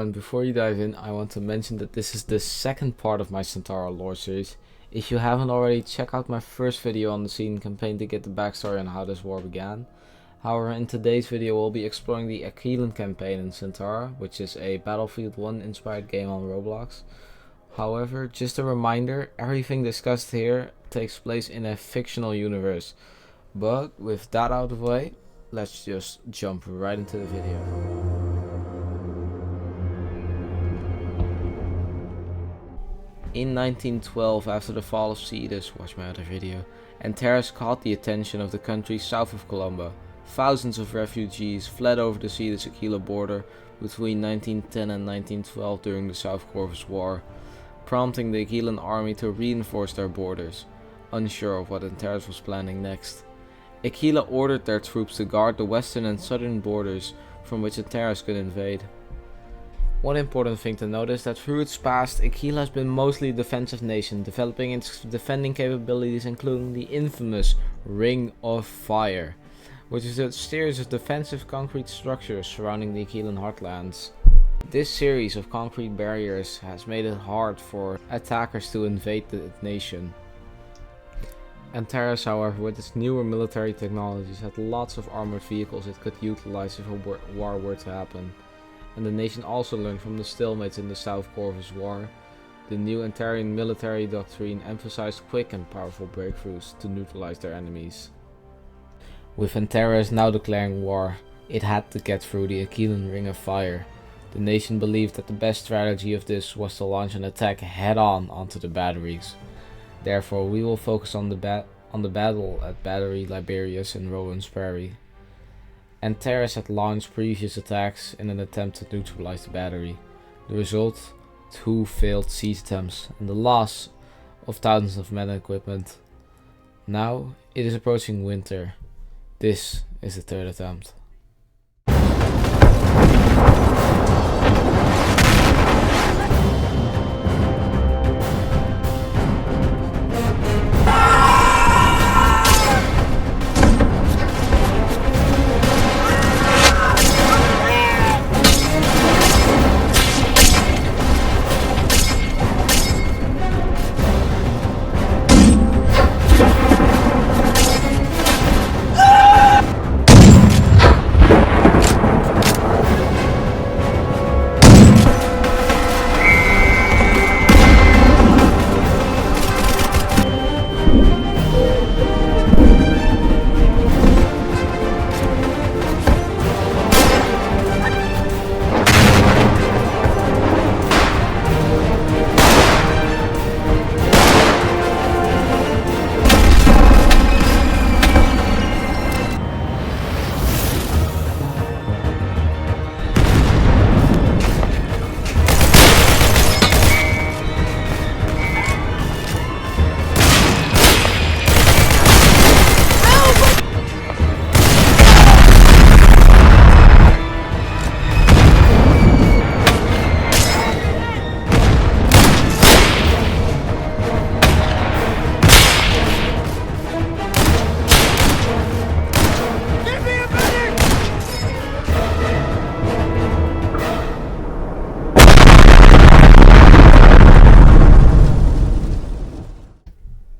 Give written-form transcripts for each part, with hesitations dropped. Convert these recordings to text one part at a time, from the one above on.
and before you dive in, I want to mention that this is the second part of my CENTAURA lore series. If you haven't already, check out my first video on the Aquilan Campaign to get the backstory on how this war began. However, in today's video we'll be exploring the Aquilan Campaign in CENTAURA, which is a Battlefield 1 inspired game on Roblox. However, just a reminder, everything discussed here takes place in a fictional universe. But with that out of the way, let's just jump right into the video. In 1912, after the fall of CENTAURA, watch my other video, Acendēns caught the attention of the countries south of Colombo. Thousands of refugees fled over the CENTAURA-Aquila border between 1910 and 1912 during the South Corvus War, prompting the Aquilan army to reinforce their borders, unsure of what Acendēns was planning next. Aquila ordered their troops to guard the western and southern borders from which Acendēns could invade. One important thing to note is that through its past, Aquila has been mostly a defensive nation, developing its defending capabilities including the infamous Ring of Fire, which is a series of defensive concrete structures surrounding the Aquilan heartlands. This series of concrete barriers has made it hard for attackers to invade the nation. Acendēns, however, with its newer military technologies, had lots of armored vehicles it could utilize if a war were to happen. And the nation also learned from the stalemates in the South Corvus War. The new Acendēn military doctrine emphasized quick and powerful breakthroughs to neutralize their enemies. With Acendēns now declaring war, it had to get through the Aquilan Ring of Fire. The nation believed that the best strategy of this was to launch an attack head-on onto the batteries. Therefore, we will focus on the battle at Battery Liberius in ROLAND'S Prairie. Acendēns had launched previous attacks in an attempt to neutralize the battery. The result? 2 failed siege attempts and the loss of thousands of men and equipment. Now it is approaching winter. This is the 3rd attempt.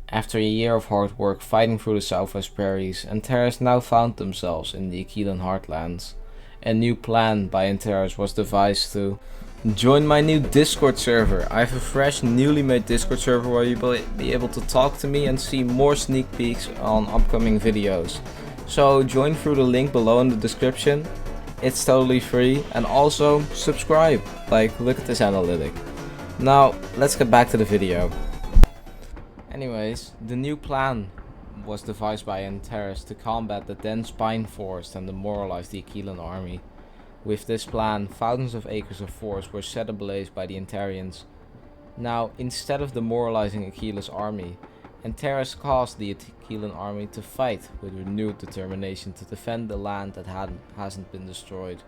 After a year of hard work fighting through the southwest prairies, Acendēns now found themselves in the Aquilan heartlands. A new plan by Acendēns was devised to join my new Discord server. I have a fresh, newly made Discord server where you will be able to talk to me and see more sneak peeks on upcoming videos. So join through the link below in the description. It's totally free, and also subscribe. Like, look at this analytic. Now let's get back to the video. Anyways, the new plan was devised by Acendēns to combat the dense pine forest and demoralize the Aquilan army. With this plan, thousands of acres of forest were set ablaze by the Acendēns. Now, instead of demoralizing Aquila's army, Acendēns caused the Aquilan army to fight with renewed determination to defend the land that hasn't been destroyed.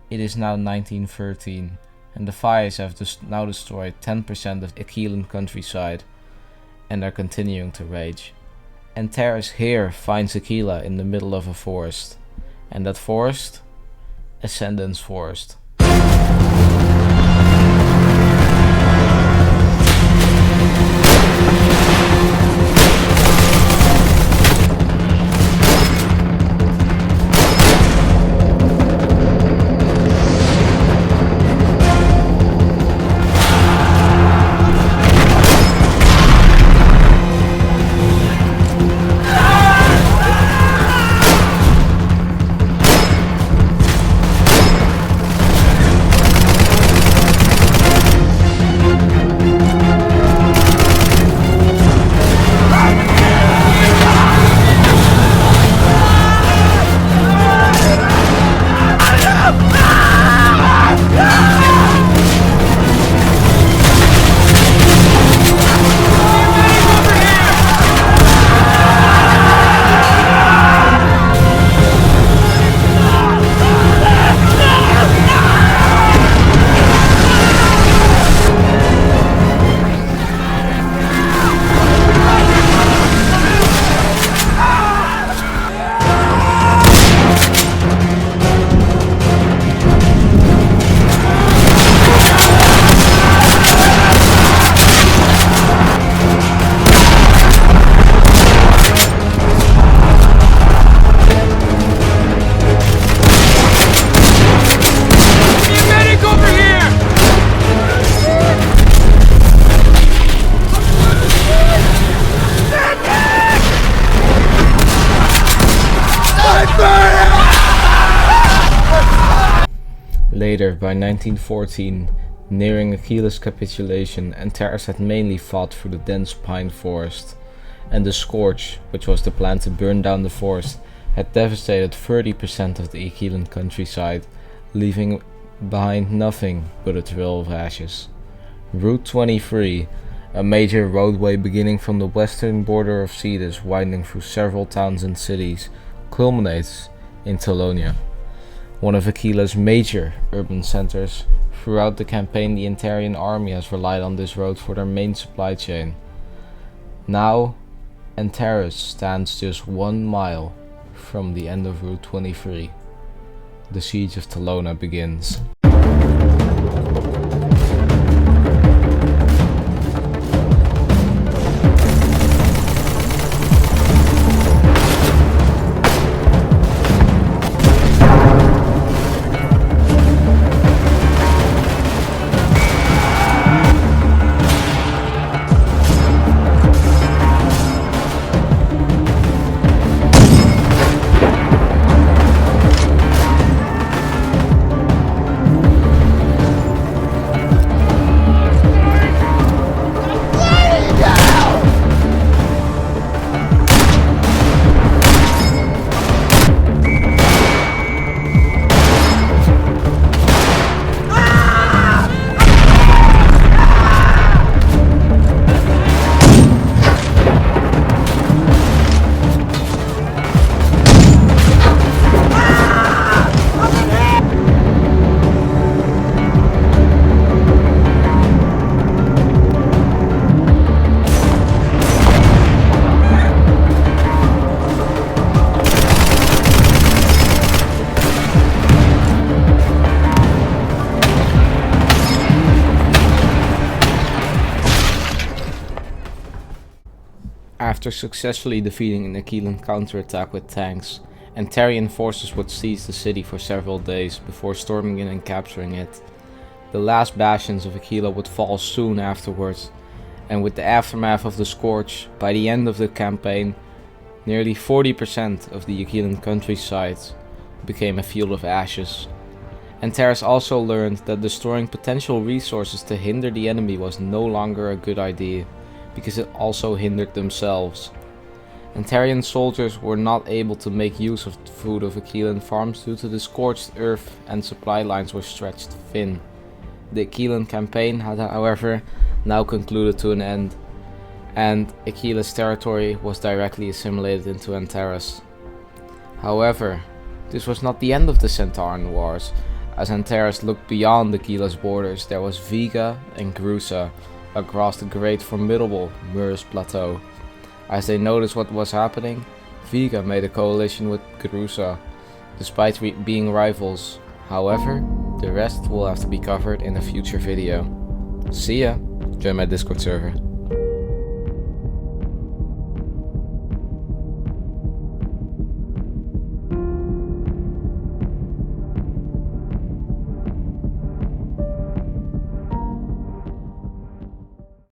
It is now 1913, and the fires have now destroyed 10% of Aquilan countryside, and are continuing to rage. Acendēns here finds Aquila in the middle of a forest, and that forest? Acendens forest. Later, by 1914, nearing Aquila's capitulation, Antares had mainly fought through the dense pine forest, and the Scorch, which was the plan to burn down the forest, had devastated 30% of the Aquilan countryside, leaving behind nothing but a trail of ashes. Route 23, a major roadway beginning from the western border of Cetus, winding through several towns and cities, culminates in Talona, one of Aquila's major urban centers. Throughout the campaign, the Antarian army has relied on this road for their main supply chain. Now, Antares stands just 1 mile from the end of Route 23. The siege of Talona begins. After successfully defeating an Aquilan counterattack with tanks, Antarian forces would seize the city for several days before storming in and capturing it. The last bastions of Aquila would fall soon afterwards, and with the aftermath of the Scorch, by the end of the campaign, nearly 40% of the Aquilan countryside became a field of ashes. Antares also learned that destroying potential resources to hinder the enemy was no longer a good idea, because it also hindered themselves. Antarian soldiers were not able to make use of the food of Aquilan farms due to the scorched earth, and supply lines were stretched thin. The Aquilan campaign had, however, now concluded to an end, and Aquila's territory was directly assimilated into Antares. However, this was not the end of the Centauran Wars. As Antares looked beyond Aquila's borders, there was Vega and Grusa across the great formidable Murus Plateau. As they noticed what was happening, Vega made a coalition with Grusa, despite being rivals. However, the rest will have to be covered in a future video. See ya! Join my Discord server.